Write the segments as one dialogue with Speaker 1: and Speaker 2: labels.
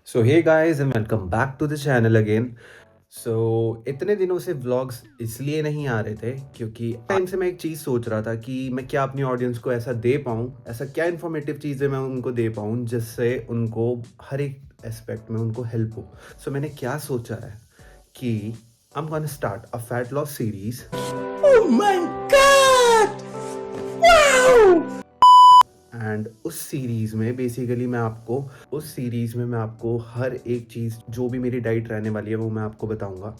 Speaker 1: So hey guys and welcome back to the channel again. So इतने दिनों से vlogs इसलिए नहीं आ रहे थे क्योंकि टाइम से मैं एक चीज़ सोच रहा था कि मैं क्या अपनी ऑडियंस को ऐसा दे पाऊँ, ऐसा क्या इन्फॉर्मेटिव चीज़ें मैं उनको दे पाऊँ जिससे उनको हर एक एस्पेक्ट में उनको हेल्प हो। सो मैंने क्या सोचा है कि I am gonna start a fat loss series.
Speaker 2: Oh my God! Wow!
Speaker 1: And उस सीरीज में मैं आपको हर एक चीज़ जो भी मेरी डाइट रहने वाली है वो मैं आपको बताऊंगा।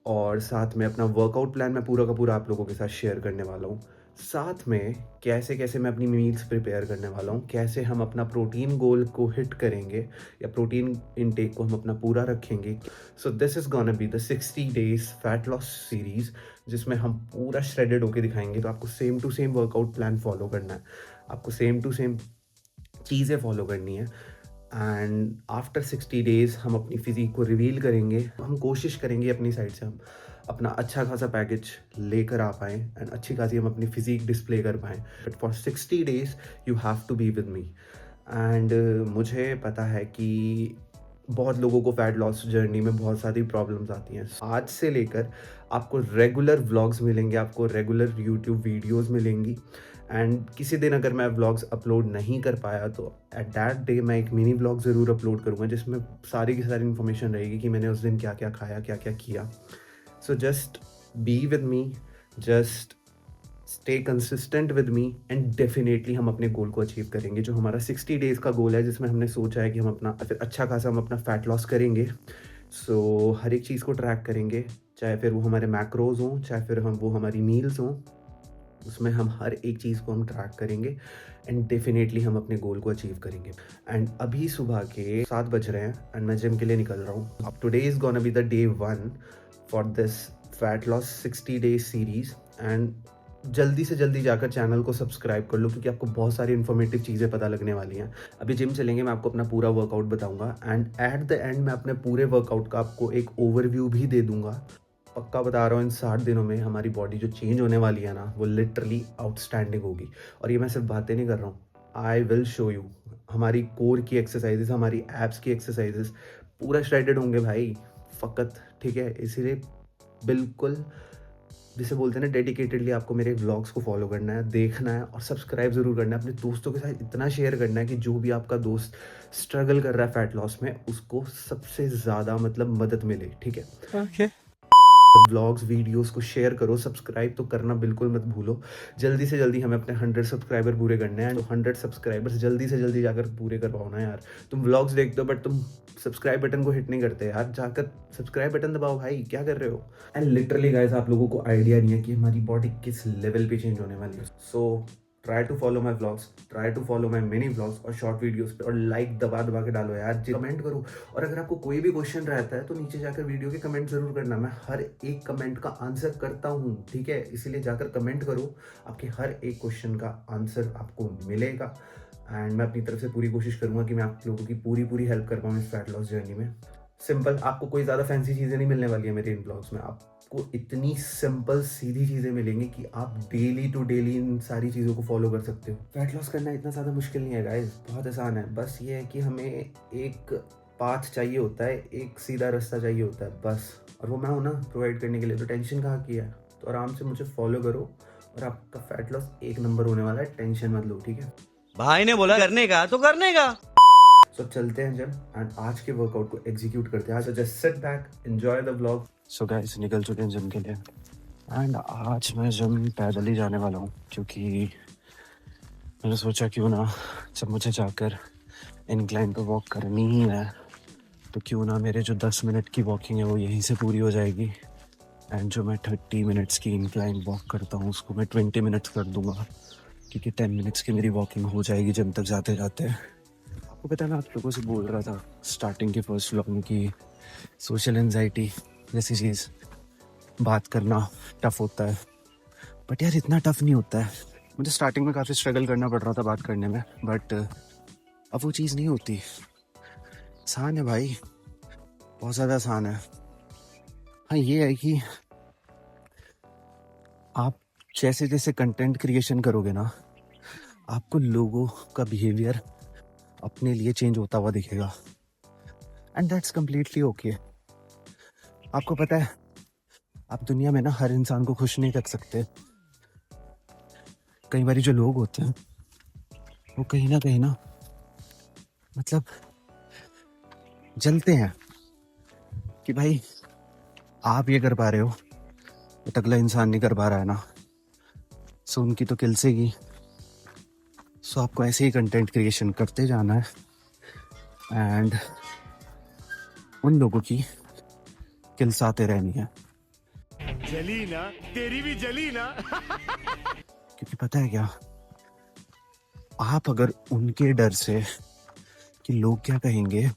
Speaker 1: और साथ में अपना वर्कआउट प्लान मैं पूरा का पूरा आप लोगों के साथ शेयर करने वाला हूँ। साथ में कैसे कैसे मैं अपनी मील्स प्रिपेयर करने वाला हूँ, कैसे हम अपना प्रोटीन गोल को हिट करेंगे या प्रोटीन इनटेक को हम अपना पूरा रखेंगे। So this is gonna be the 60 days fat loss series, जिसमें हम पूरा श्रेडेड होके दिखाएंगे। तो आपको same to same workout plan follow करना है, आपको सेम टू सेम चीज़ें फॉलो करनी है। एंड आफ्टर 60 डेज़ हम अपनी फिज़ीक को रिवील करेंगे। हम कोशिश करेंगे अपनी साइड से हम अपना अच्छा खासा पैकेज लेकर आ पाएँ एंड अच्छी खासी हम अपनी फिज़ीक डिस्प्ले कर पाएँ। But for 60 days you have to be with me. And मुझे पता है कि बहुत लोगों को फैट लॉस जर्नी में बहुत सारी प्रॉब्लम्स आती हैं। आज से लेकर आपको रेगुलर व्लॉग्स मिलेंगे, आपको रेगुलर यूट्यूब वीडियोस मिलेंगी। एंड किसी दिन अगर मैं व्लॉग्स अपलोड नहीं कर पाया तो एट दैट डे मैं एक मिनी व्लॉग ज़रूर अपलोड करूँगा जिसमें सारी की सारी इन्फॉर्मेशन रहेगी कि मैंने उस दिन क्या क्या खाया, क्या क्या किया। So just be with me, just stay consistent with me and definitely हम अपने गोल को अचीव करेंगे, जो हमारा 60 डेज़ का गोल है, जिसमें हमने सोचा है कि हम अपना फिर अच्छा खासा हम अपना फैट लॉस करेंगे। सो हर एक चीज़ को ट्रैक करेंगे, चाहे फिर वो हमारे मैक्रोज हों, चाहे फिर हम वो हमारी मील्स हों, उसमें हम हर एक चीज़ को हम ट्रैक करेंगे एंड डेफिनेटली हम अपने गोल को अचीव करेंगे। एंड अभी सुबह के 7 बज रहे हैं एंड मैं जिम के लिए निकल रहा हूँ। अब today is gonna be the day 1 for this fat loss 60 days series. And जल्दी से जल्दी जाकर चैनल को सब्सक्राइब कर लो क्योंकि आपको बहुत सारी इन्फॉर्मेटिव चीज़ें पता लगने वाली हैं। अभी जिम चलेंगे, मैं आपको अपना पूरा वर्कआउट बताऊंगा एंड एट द एंड मैं अपने पूरे वर्कआउट का आपको एक ओवरव्यू भी दे दूंगा। पक्का बता रहा हूँ, इन 60 दिनों में हमारी बॉडी जो चेंज होने वाली है ना, वो लिटरली आउटस्टैंडिंग होगी। और ये मैं सिर्फ बातें नहीं कर रहा हूँ, आई विल शो यू। हमारी कोर की एक्सरसाइजेस, हमारी एब्स की एक्सरसाइजेस पूरा श्रेडेड होंगे भाई, फ़कत। ठीक है, इसीलिए बिल्कुल जिसे बोलते हैं ना, डेडिकेटेडली आपको मेरे व्लॉग्स को फॉलो करना है, देखना है और सब्सक्राइब ज़रूर करना है। अपने दोस्तों के साथ इतना शेयर करना है कि जो भी आपका दोस्त स्ट्रगल कर रहा है फैट लॉस में, उसको सबसे ज़्यादा मतलब मदद मिले। ठीक है,
Speaker 2: Okay.
Speaker 1: व्लॉग्स वीडियोस को शेयर करो, सब्सक्राइब तो करना बिल्कुल मत भूलो। जल्दी से जल्दी हमें अपने 100 सब्सक्राइबर पूरे करने हैं। तो 100 सब्सक्राइबर्स जल्दी से जल्दी जाकर पूरे करवाओ ना यार। तुम व्लॉग्स देखते हो बट तुम सब्सक्राइब बटन को हिट नहीं करते यार। जाकर सब्सक्राइब बटन दबाओ भाई, क्या कर रहे हो। एंड लिटरली गाइस, आप लोगों को आइडिया नहीं है कि हमारी बॉडी किस लेवल पे चेंज होने वाली है। So try to follow my vlogs, try to follow my mini vlogs और शॉर्ट वीडियोस पे, और लाइक दबा दबा के डालो यार, कमेंट करो। और अगर आपको कोई भी क्वेश्चन रहता है तो नीचे जाकर वीडियो के कमेंट जरूर करना, मैं हर एक कमेंट का आंसर करता हूँ। ठीक है, इसीलिए जाकर कमेंट करो, आपके हर एक क्वेश्चन का आंसर आपको मिलेगा। एंड मैं अपनी तरफ से पूरी कोशिश करूंगा कि मैं आप लोगों की पूरी पूरी हेल्प कर पाऊँ इस फैट लॉस जर्नी में। सिंपल, आपको कोई ज़्यादा फैंसी चीज़ें नहीं मिलने वाली है मेरे इन ब्लॉग्स में। आपको इतनी सिंपल सीधी चीज़ें मिलेंगी कि आप डेली टू डेली इन सारी चीज़ों को फॉलो कर सकते हो। फैट लॉस करना इतना ज़्यादा मुश्किल नहीं है गाइस, बहुत आसान है। बस ये है कि हमें एक पाथ चाहिए होता है, एक सीधा रास्ता चाहिए होता है बस। और वो मैं हूँ ना प्रोवाइड करने के लिए, तो टेंशन कहाँ की है। तो आराम से मुझे फॉलो करो और आपका फैट लॉस एक नंबर होने वाला है, टेंशन मत लो। ठीक है,
Speaker 2: भाई ने बोला करने का तो करने का।
Speaker 1: सो चलते हैं जब एंड आज के वर्कआउट को एग्जीक्यूट करते हैं। So just sit back, enjoy the vlog. So guys, निकल चुके हैं जिम के लिए एंड आज मैं जिम पैदल ही जाने वाला हूँ क्योंकि मैंने सोचा क्यों ना, जब मुझे जाकर इंक्लाइन पे वॉक करनी ही है तो क्यों ना मेरे जो 10 मिनट की वॉकिंग है वो यहीं से पूरी हो जाएगी। एंड जो मैं 30 मिनट्स की इंक्लाइन वॉक करता हूँ उसको मैं 20 मिनट्स कर दूंगा, क्योंकि 10 मिनट्स की मेरी वॉकिंग हो जाएगी जिम तक जाते जाते। आपको पता है, मैं आप लोगों से बोल रहा था स्टार्टिंग के फर्स्ट व्लॉग में कि सोशल एंजाइटी जैसी चीज़, बात करना टफ होता है। बट यार इतना टफ नहीं होता है। मुझे स्टार्टिंग में काफ़ी स्ट्रगल करना पड़ रहा था बात करने में, बट अब वो चीज़ नहीं होती। आसान है भाई, बहुत ज़्यादा आसान है। हाँ ये है कि आप जैसे जैसे कंटेंट क्रिएशन करोगे ना, आपको लोगों का बिहेवियर अपने लिए चेंज होता हुआ दिखेगा। And that's completely okay. आपको पता है, आप दुनिया में ना हर इंसान को खुश नहीं रख सकते। कई बार जो लोग होते हैं वो कहीं ना मतलब जलते हैं कि भाई आप ये कर पा रहे हो बट अगला इंसान नहीं कर पा रहा है ना, सो उनकी तो किल से ही। सो आपको ऐसे ही कंटेंट क्रिएशन करते जाना है एंड उन लोगों की किल्स आते रहनी है।
Speaker 3: जली ना, तेरी भी जली ना।
Speaker 1: क्योंकि पता है क्या, आप अगर उनके डर से कि लोग क्या कहेंगे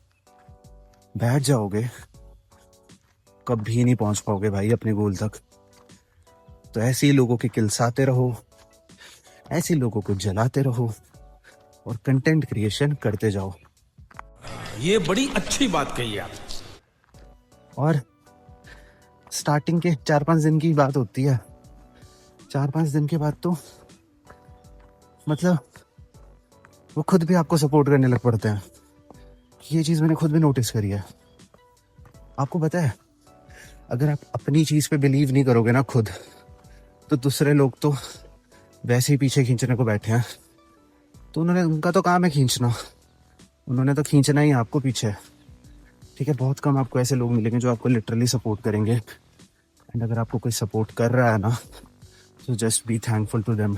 Speaker 1: बैठ जाओगे, कभी नहीं पहुंच पाओगे भाई अपने गोल तक। तो ऐसे ही लोगों के किल्स आते रहो, ऐसे ही लोगों को जलाते रहो और कंटेंट क्रिएशन करते जाओ।
Speaker 3: ये बड़ी अच्छी बात कही आप।
Speaker 1: और स्टार्टिंग के 4-5 दिन की बात होती है, 4-5 दिन के बाद तो मतलब वो खुद भी आपको सपोर्ट करने लग पड़ते हैं। ये चीज़ मैंने खुद भी नोटिस करी है। आपको पता है, अगर आप अपनी चीज़ पे बिलीव नहीं करोगे ना खुद, तो दूसरे लोग तो वैसे ही पीछे खींचने को बैठे हैं। तो उनका तो काम है खींचना, उन्होंने तो खींचना ही आपको पीछे। ठीक है, बहुत कम आपको ऐसे लोग मिलेंगे जो आपको लिटरली सपोर्ट करेंगे। एंड अगर आपको कोई सपोर्ट कर रहा है ना, तो just be thankful to them.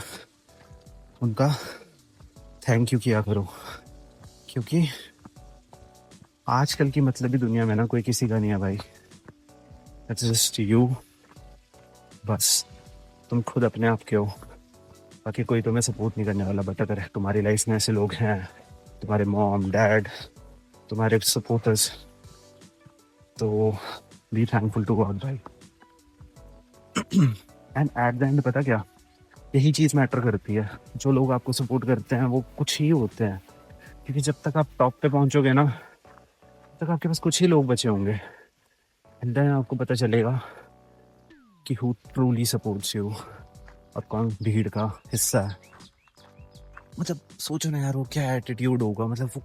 Speaker 1: उनका थैंक यू किया करो, क्योंकि आजकल की मतलबी दुनिया में ना कोई किसी का नहीं है भाई। इट्स जस्ट यू, बस तुम खुद अपने आप के हो। बाकी कोई तुम्हें सपोर्ट नहीं करने वाला। बट अगर तुम्हारी लाइफ में ऐसे लोग हैं, तुम्हारे मॉम डैड, तुम्हारे सपोर्टर्स, तो बी थैंकफुल टू गॉड भाई। एंड एट द एंड पता क्या, यही चीज़ मैटर करती है। जो लोग आपको सपोर्ट करते हैं वो कुछ ही होते हैं, क्योंकि जब तक आप टॉप पे पहुंचोगे ना, तब तक आपके पास कुछ ही लोग बचे होंगे। एंड देन आपको पता चलेगा कि हु ट्रूली सपोर्ट्स यू और कौन भीड़ का हिस्सा है। मतलब सोचो ना यार, वो क्या एटीट्यूड होगा, मतलब वो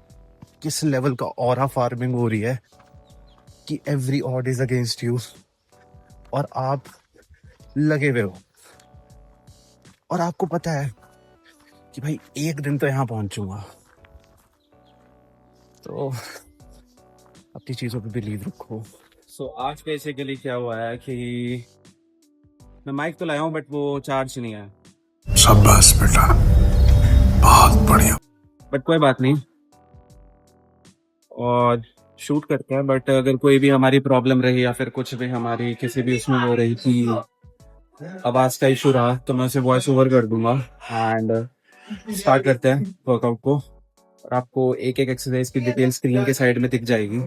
Speaker 1: किस लेवल का ऑरा फार्मिंग हो रही है कि every odd is against you और आप लगे हुए हो। और आपको पता है कि भाई एक दिन तो यहाँ पहुंचूंगा। तो अपनी चीज़ों पे बिलीव रखो। सो आज बेसिकली क्या हुआ है कि मैं माइक तो लाया हूँ बट वो चार्ज नहीं है।
Speaker 3: शाबाश बेटा, बहुत बढ़िया।
Speaker 1: बट कोई बात नहीं, और शूट करते हैं। बट अगर कोई भी हमारी प्रॉब्लम रही या फिर कुछ भी हमारी किसी भी उसमें हो रही थी, आवाज़ का इशू रहा, तो मैं उसे वॉइस ओवर कर दूंगा। एंड स्टार्ट करते हैं वर्कआउट को। और आपको एक एक एक्सरसाइज की डिटेल स्क्रीन के साइड में दिख जाएगी।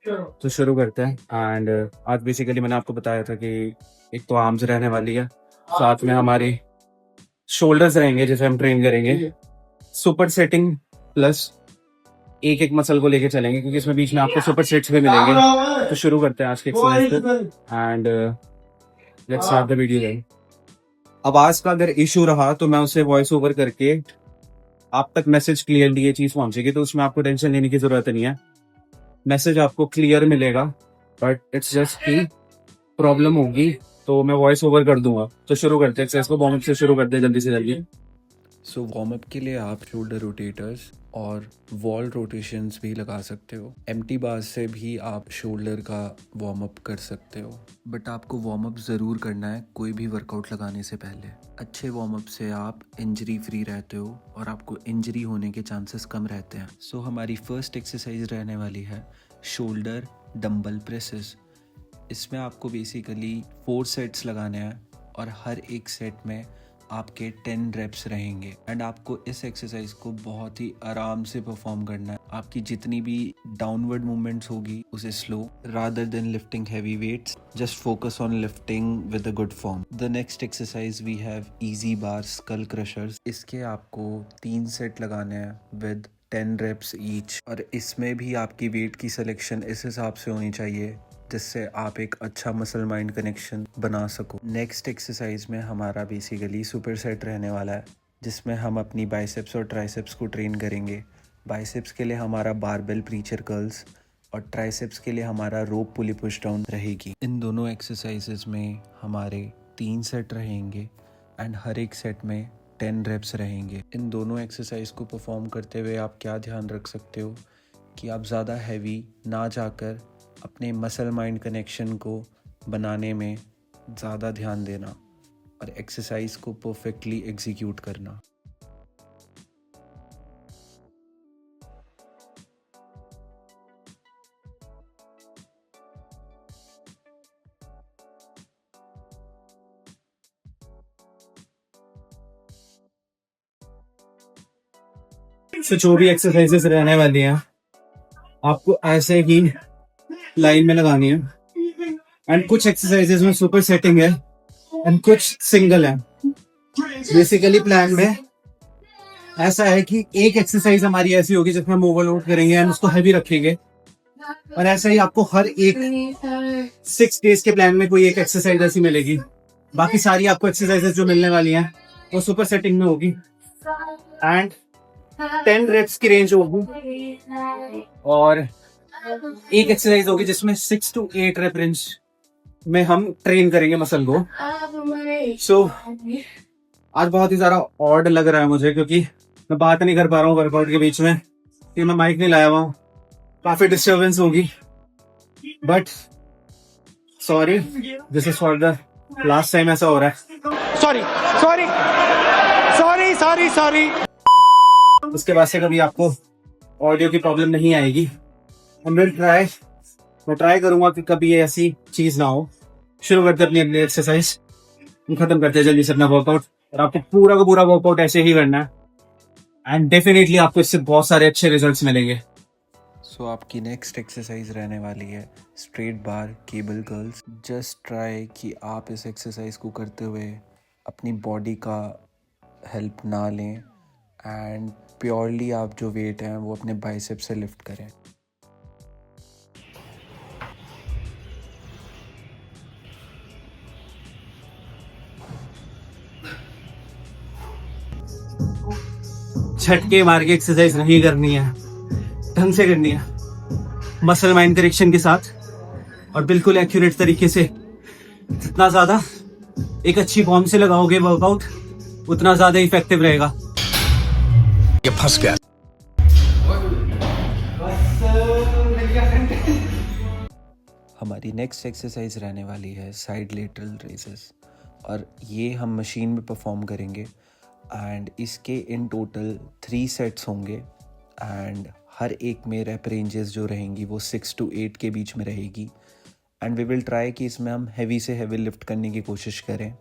Speaker 1: तो शुरू करते हैं। एंड आज बेसिकली मैंने आपको बताया था कि एक तो आर्म्स रहने वाली है, साथ में हमारी शोल्डर्स रहेंगे जिसे हम ट्रेन करेंगे। सुपर सेटिंग प्लस एक एक मसल को लेके चलेंगे, क्योंकि इसमें बीच में आपको सुपर सेट्स भी मिलेंगे। तो शुरू करते हैं आज के एक्सरसाइज को and let's start the video then. आवाज का अगर इशू रहा तो मैं उसे वॉइस ओवर करके आप तक मैसेज क्लियरली ये चीज पहुंचेगी, तो उसमें आपको टेंशन लेने की जरूरत नहीं है। मैसेज आपको क्लियर मिलेगा, बट इट्स जस्ट की प्रॉब्लम होगी तो मैं वॉइस ओवर कर दूंगा। तो शुरू करते हैं एक्सरसाइज को, वार्म अप से शुरू करते हैं जल्दी से जल्दी।
Speaker 4: सो वार्म अप के लिए आप शोल्डर रोटेटर्स और वॉल रोटेशंस भी लगा सकते हो। एम्प्टी बार्स से भी आप शोल्डर का वार्म अप कर सकते हो, बट आपको वार्म अप ज़रूर करना है कोई भी वर्कआउट लगाने से पहले। अच्छे वार्म अप से आप इंजरी फ्री रहते हो और आपको इंजरी होने के चांसेस कम रहते हैं। सो हमारी फर्स्ट एक्सरसाइज रहने वाली है शोल्डर डंबल प्रेसेस। इसमें आपको बेसिकली 4 सेट्स लगाने हैं और हर एक सेट में आपके 10 रेप्स रहेंगे। एंड आपको इस एक्सरसाइज को बहुत ही आराम से परफॉर्म करना है। आपकी जितनी भी डाउनवर्ड मूवमेंट्स होगी उसे slow, rather than lifting heavy weights, just focus on lifting with a good form. The next exercise we have EZ bar skull crushers. इसके आपको 3 सेट लगाने हैं विद 10 रेप्स ईच, और इसमें भी आपकी वेट की सिलेक्शन इस हिसाब से होनी चाहिए जिससे आप एक अच्छा मसल माइंड कनेक्शन बना सको। नेक्स्ट एक्सरसाइज में हमारा बेसिकली सुपर सेट रहने वाला है, जिसमें हम अपनी बाइसेप्स और ट्राइसेप्स को ट्रेन करेंगे। बाइसेप्स के लिए हमारा बारबेल प्रीचर कर्ल्स, और ट्राइसेप्स के लिए हमारा रोप पुली पुश डाउन रहेगी। इन दोनों एक्सरसाइजेस में हमारे 3 सेट रहेंगे एंड हर एक सेट में 10 रेप्स रहेंगे। इन दोनों एक्सरसाइज को परफॉर्म करते हुए आप क्या ध्यान रख सकते हो कि आप ज़्यादा हैवी ना जाकर अपने मसल माइंड कनेक्शन को बनाने में ज़्यादा ध्यान देना और एक्सरसाइज को परफेक्टली एग्जीक्यूट करना।
Speaker 5: तो जो भी एक्सरसाइजेस रहने वाली हैं आपको ऐसे ही लाइन में लगानी है एंड कुछ एक्सरसाइजेस में सुपर सेटिंग है एंड कुछ सिंगल है। बेसिकली प्लान में ऐसा है कि एक एक्सरसाइज हमारी ऐसी होगी जिसमें हम ओवरलोड करेंगे एंड उसको हैवी रखेंगे और ऐसा ही आपको हर एक 6 डेज के प्लान में कोई एक एक्सरसाइज ऐसी मिलेगी। बाकी सारी आपको एक्सरसाइजेस जो मिलने वाली हैं वो सुपर सेटिंग में होगी एंड 10 रेप्स की रेंज होगी और एक एक्सरसाइज होगी जिसमें 6 to 8 रेप रेंज में हम ट्रेन करेंगे मसल को। सो आज बहुत ही ज्यादा ऑड लग रहा है मुझे क्योंकि मैं बात नहीं कर पा रहा हूँ वर्कआउट के बीच में कि मैं माइक नहीं लाया हुआ हूँ, काफी डिस्टर्बेंस होगी but sorry, this is for the last time ऐसा हो रहा है। सॉरी। उसके बाद से कभी आपको ऑडियो की प्रॉब्लम नहीं आएगी। मैं ट्राई करूंगा कि कभी ये ऐसी चीज ना हो। शुरू करते अपनी अगली एक्सरसाइज, खत्म करते हैं जल्दी से अपना वर्कआउट और आपको पूरा का पूरा वर्कआउट ऐसे ही करना है एंड डेफिनेटली आपको इससे बहुत सारे अच्छे रिजल्ट्स मिलेंगे।
Speaker 4: सो आपकी नेक्स्ट एक्सरसाइज रहने वाली है स्ट्रेट बार केबल कर्ल्स। जस्ट ट्राई कि आप इस एक्सरसाइज को करते हुए अपनी बॉडी का हेल्प ना लें एंड प्योरली आप जो वेट हैं वो अपने बाइसेप से लिफ्ट करें।
Speaker 5: झटके मार के एक्सरसाइज नहीं करनी है, ढंग से करनी है, मसल माइंड करेक्शन के साथ और बिल्कुल एक्यूरेट तरीके से। जितना ज्यादा एक अच्छी फॉर्म से लगाओगे वर्कआउट उतना ज्यादा इफेक्टिव रहेगा।
Speaker 2: ये फंस गया।
Speaker 4: हमारी नेक्स्ट एक्सरसाइज रहने वाली है साइड लेटरल रेजेस और ये हम मशीन में परफॉर्म करेंगे एंड इसके इन टोटल 3 सेट्स होंगे एंड हर एक में रेप रेंजेस जो रहेंगी वो 6 to 8 के बीच में रहेगी एंड वी विल ट्राई कि इसमें हम हैवी से हैवी लिफ्ट करने की कोशिश करें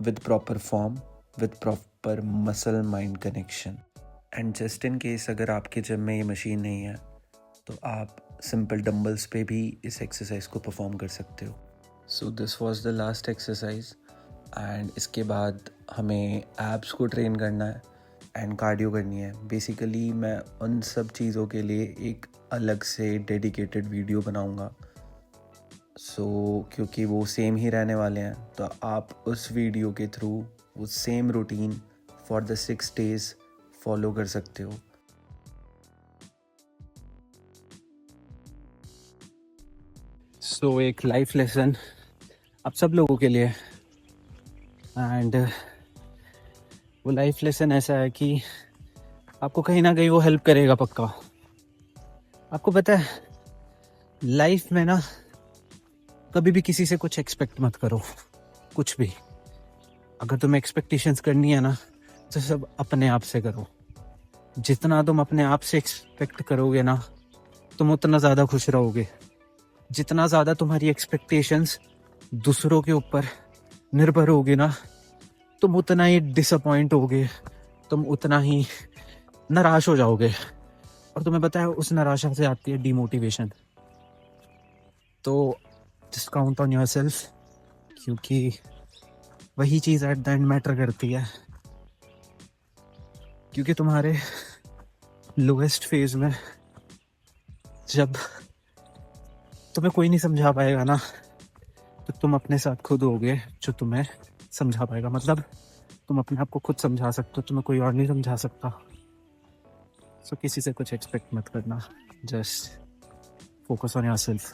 Speaker 4: with proper form, with proper muscle mind connection. And just in case अगर आपके जिम में ये मशीन नहीं है तो आप सिंपल डंबल्स पे भी इस एक्सरसाइज को परफॉर्म कर सकते हो। So this was the last exercise and इसके बाद हमें एब्स को ट्रेन करना है एंड कार्डियो करनी है। बेसिकली मैं उन सब चीज़ों के लिए एक अलग से डेडिकेटेड वीडियो बनाऊंगा क्योंकि वो सेम ही रहने वाले हैं तो आप उस वीडियो के थ्रू वो same routine for the 6 days follow कर सकते हो।
Speaker 5: सो एक लाइफ लेसन आप सब लोगों के लिए एंड वो लाइफ लेसन ऐसा है कि आपको कहीं ना कहीं वो हेल्प करेगा पक्का। आपको पता है लाइफ में ना कभी भी किसी से कुछ एक्सपेक्ट मत करो, कुछ भी। अगर तुम्हें एक्सपेक्टेशंस करनी है ना तो सब अपने आप से करो। जितना तुम अपने आप से एक्सपेक्ट करोगे ना तुम उतना ज़्यादा खुश रहोगे। जितना ज़्यादा तुम्हारी एक्सपेक्टेशंस दूसरों के ऊपर निर्भर होगी ना तुम उतना ही डिसअपॉइंट होगे, तुम उतना ही निराश हो जाओगे और तुम्हें पता है उस निराशा से आती है डिमोटिवेशन। तो जस्ट काउंट ऑन योरसेल्फ क्योंकि वही चीज़ एट द एंड मैटर करती है। क्योंकि तुम्हारे लोएस्ट फेज में जब तुम्हें कोई नहीं समझा पाएगा ना तो तुम अपने साथ खुद होगे जो तुम्हें समझा पाएगा। मतलब तुम अपने आप को खुद समझा सकते हो, तुम्हें कोई और नहीं समझा सकता। सो किसी से कुछ एक्सपेक्ट मत करना, just focus on yourself.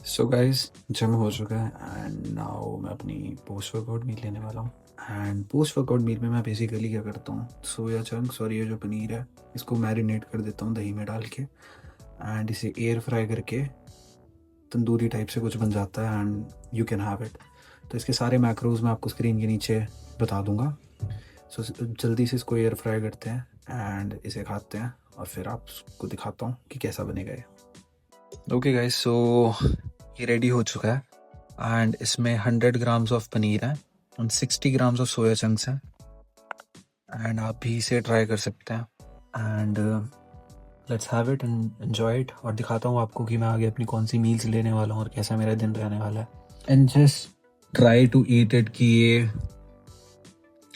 Speaker 4: So guys gym हो चुका है एंड नाउ मैं अपनी पोस्ट वर्कआउट मील लेने वाला हूँ. एंड पोस्ट वर्कआउट मील में मैं बेसिकली क्या करता हूँ, सोया चंक्स और ये जो पनीर है इसको मैरिनेट कर देता हूँ दही में डाल के एंड इसे एयर फ्राई करके तंदूरी टाइप से कुछ बन जाता है and you can have it. तो इसके सारे मैक्रोज मैं आपको स्क्रीन के नीचे बता दूंगा. सो जल्दी से इसको एयर फ्राई करते हैं एंड इसे खाते हैं और फिर आपको दिखाता हूँ कि कैसा बनेगा ये. ओके गाइस, सो ये रेडी हो चुका है एंड इसमें 100 ग्राम्स ऑफ पनीर है और 60 ग्राम्स ऑफ सोया चंक्स हैं एंड आप भी इसे ट्राई कर सकते हैं and let's have it and enjoy it. और दिखाता हूँ आपको कि मैं आगे अपनी कौन सी मील्स लेने वाला हूँ और कैसा मेरा दिन रहने वाला है. And just try to eat it कि ये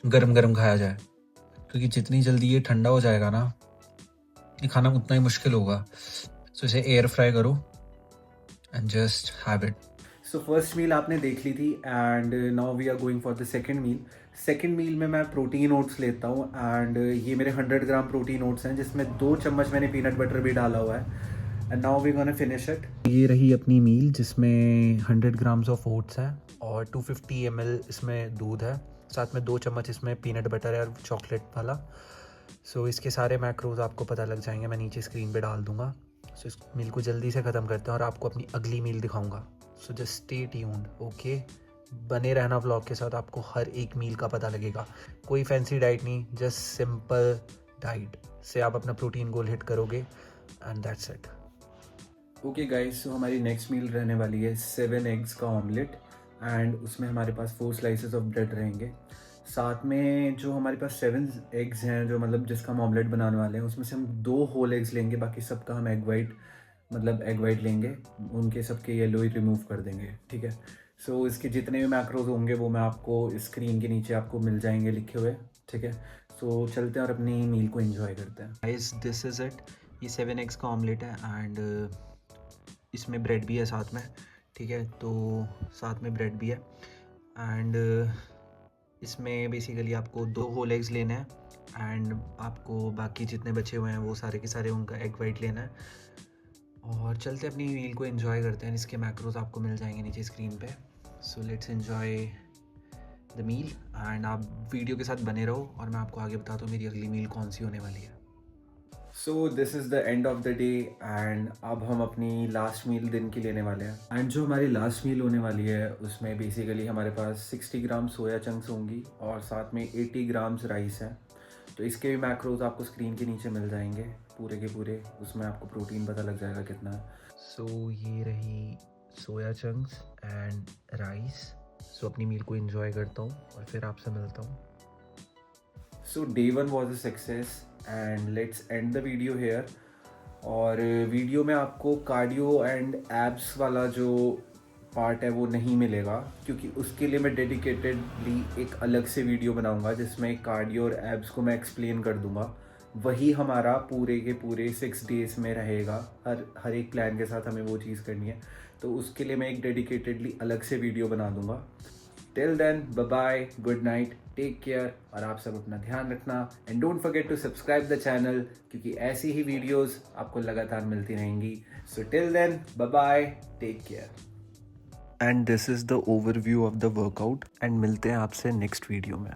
Speaker 4: गरम गरम खाया जाए, क्योंकि जितनी जल्दी ये ठंडा हो जाएगा ना ये खाना उतना ही मुश्किल होगा. सो इसे एयर फ्राई करो and just have it.
Speaker 1: So first meal आपने देख ली थी and now we are going for the second meal. Second meal में मैं प्रोटीन ओट्स लेता हूँ एंड ये मेरे 100 ग्राम प्रोटीन ओट्स हैं जिसमें 2 चम्मच मैंने पीनट बटर भी डाला हुआ है and now we gonna finish it. ये रही अपनी मील जिसमें 100 ग्राम्स ऑफ ओट्स है और 250 ml इसमें दूध है, साथ में 2 चम्मच इसमें पीनट बटर है और चॉकलेट वाला. सो इसके सारे मैक्रोज आपको पता लग जाएंगे, मैं नीचे स्क्रीन पे डाल दूंगा. सो इस मील को जल्दी से ख़त्म करते हैं और आपको अपनी अगली मील दिखाऊंगा. So just stay tuned, okay. बने रहना व्लॉग के साथ, आपको हर एक मील का पता लगेगा. कोई फैंसी डाइट नहीं, जस्ट सिंपल डाइट से आप अपना प्रोटीन गोल हिट करोगे and that's it. Okay guys, so हमारी नेक्स्ट मील रहने वाली है 7 एग्स का ऑमलेट एंड उसमें हमारे पास 4 स्लाइसेस ऑफ ब्रेड रहेंगे. साथ में जो हमारे पास 7 एग्स हैं, जो मतलब जिसका हम ऑमलेट बनाने वाले हैं, उसमें से हम 2 होल एग्स लेंगे, बाकी सबका हम एग वाइट लेंगे, उनके सबके येलो ही रिमूव कर देंगे, ठीक है. सो इसके जितने भी मैक्रोज होंगे वो मैं आपको स्क्रीन के नीचे आपको मिल जाएंगे लिखे हुए, ठीक है. सो चलते हैं और अपनी मील को एंजॉय करते हैं. Guys this is it. ये 7 एग्स का ऑमलेट है एंड इसमें ब्रेड भी है साथ में, ठीक है. तो साथ में ब्रेड भी है एंड इसमें बेसिकली आपको 2 होल एग्स लेने हैं एंड आपको बाकी जितने बचे हुए हैं वो सारे के सारे उनका एग वाइट लेना है. और चलते अपनी मील को एंजॉय करते हैं. इसके मैक्रोज आपको मिल जाएंगे नीचे स्क्रीन पे. So let's enjoy the meal and आप वीडियो के साथ बने रहो और मैं आपको आगे बताता हूँ मेरी अगली मील कौन सी होने वाली है. सो this is the end of the day and अब हम अपनी लास्ट मील दिन की लेने वाले हैं. एंड जो हमारी लास्ट मील होने वाली है उसमें बेसिकली हमारे पास 60 ग्राम सोया चंक्स होंगी और साथ में 80 ग्राम्स राइस है. तो इसके भी मैक्रोज आपको स्क्रीन के नीचे मिल जाएंगे पूरे के पूरे, उसमें आपको प्रोटीन पता लग जाएगा कितना है. सो ये रही सोया चंक्स एंड राइस. सो अपनी मील को एंजॉय करता हूँ और फिर आपसे मिलता हूँ. So day 1 was a success and let's end the video here. और वीडियो में आपको कार्डियो एंड एब्स वाला जो पार्ट है वो नहीं मिलेगा, क्योंकि उसके लिए मैं डेडिकेटेडली एक अलग से वीडियो बनाऊंगा जिसमें कार्डियो और एब्स को मैं एक्सप्लेन कर दूंगा. वही हमारा पूरे के पूरे 6 डेज़ में रहेगा. हर एक प्लान के साथ हमें वो चीज़ करनी है, तो उसके लिए मैं एक डेडिकेटेडली अलग से वीडियो बना दूंगा. Till then bye bye, good night, take care और आप सब अपना ध्यान रखना and don't forget to subscribe the channel, क्योंकि ऐसी ही वीडियोस आपको लगातार मिलती रहेंगी. So till then bye bye, take care. And this is the overview of the workout and मिलते हैं आपसे नेक्स्ट वीडियो में.